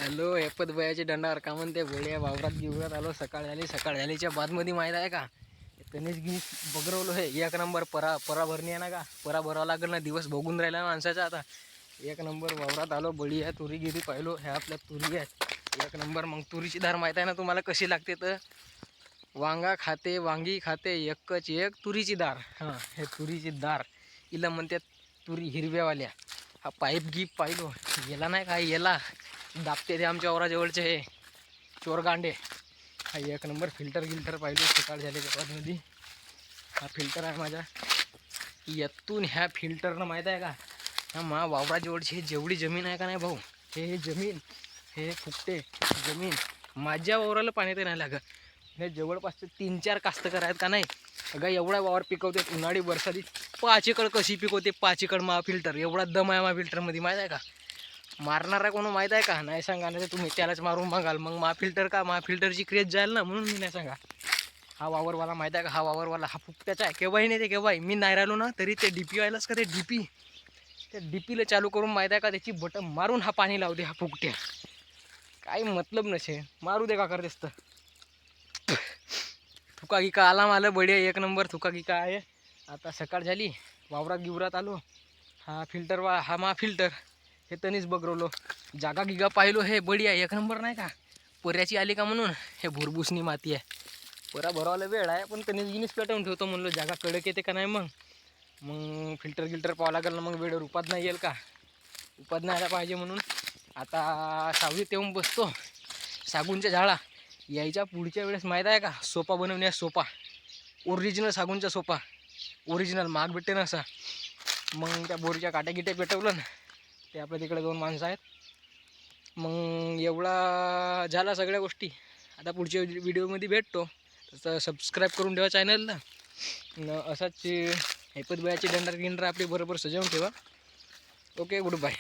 Hello एपत बयाचे दंडावर का म्हणते बढिया वावरात गिवरात आलो. सकाळ झालीच्या बादमध्ये माहीत आहे का गणेश गिनीस बगरवलो हे एक नंबर परा भरणी आहे ना का. परा भरावा लागेल ना, दिवस बघून राहिला माणसाचा. आता एक नंबर वावरात आलो. बळी आहे तुरी गिरी पाहिलो. ह्या आपल्या तुरी आहेत एक नंबर. मग तुरीची धार माहीत आहे ना तुम्हाला कशी लागते तर वांगी खाते एकच एक तुरीची दार. हां, हे तुरीची दार हिला म्हणतात तुरी हिरव्यावाल्या. हा पाईप गिप पाहिलो गेला नाही काय याला दाबते ते आमच्या ओराजवळचे हे चोरगांडे. हा एक नंबर फिल्टर पाहिलो सकाळ झाल्याच्या बादमध्ये. हा फिल्टर आहे माझा. यातून ह्या फिल्टरनं माहीत आहे का हा मा वावराजवळची हे जेवढी जमीन आहे का नाही भाऊ, हे जमीन हे फुकटे जमीन माझ्या वावराला पाणी तर नाही लागत. हे जवळपासचे 3-4 कास्तकार आहेत का नाही अगं एवढा वावर पिकवते. उन्हाळी वर्षाली 5 एकर कशी पिकवते. 5 एकर मा फिल्टर एवढा दम आहे मा फिल्टरमध्ये माहीत आहे का. मारणार आहे कोण माहीत आहे का नाही सांगा, नाही तुम्ही त्यालाच मारून बघाल. मग मा फिल्टरची क्रेज जाईल ना, म्हणून मी नाही सांगा. हा वावरवाला माहीत आहे का, हा वावरवाला हा फुकट्याचा आहे. केव्हाही नाही ते केव्हाही मी नाही राहिलो ना तरी ते डीपी व्हायलाच का ते त्या डीपीला चालू करून माहीत आहे का त्याची बटन मारून हा पाणी लावते. हा फुकट्या काही मतलब नसे मारू दे का करतेस तर. थुका गिका आला मला बढिया एक नंबर थुका गिका आहे. आता सकाळ झाली वावरात गिवरात आलो. हा मा फिल्टर हे तनीच बगरवलो. जागा गिगा पाहिलो हे बढिया एक नंबर नाही का. पोऱ्याची आली का म्हणून हे भुरभुसनी माती आहे. पोरा भरावाला वेळ आहे पण तनीच गिनीच पेटवून ठेवतो म्हणलो. जागा कडक येते का नाही मग फिल्टर पाहावं लागेल ना. मग वेळेवर उपाद नाही येईल का, उपाद नाही आला पाहिजे म्हणून आता सावलीत येऊन बसतो. सागूनच्या झाडा यायच्या पुढच्या वेळेस माहीत आहे का सोपा बनवण्यास सोपा ओरिजिनल सागूनचा सोपा ओरिजिनल महाग भेटते ना असा. मग त्या बोरीच्या काट्या पेटवलं ना. ते आपल्या तिकडे 2 माणसं आहेत. मग एवढा झाला सगळ्या गोष्टी. आता पुढच्या व्हिडिओमध्ये भेटतो. तसं सबस्क्राईब करून ठेवा चॅनलला. असाच ऐपत बयाची दंडार गिंडर आपली बरोबर सजवून ठेवा. Okay good bye.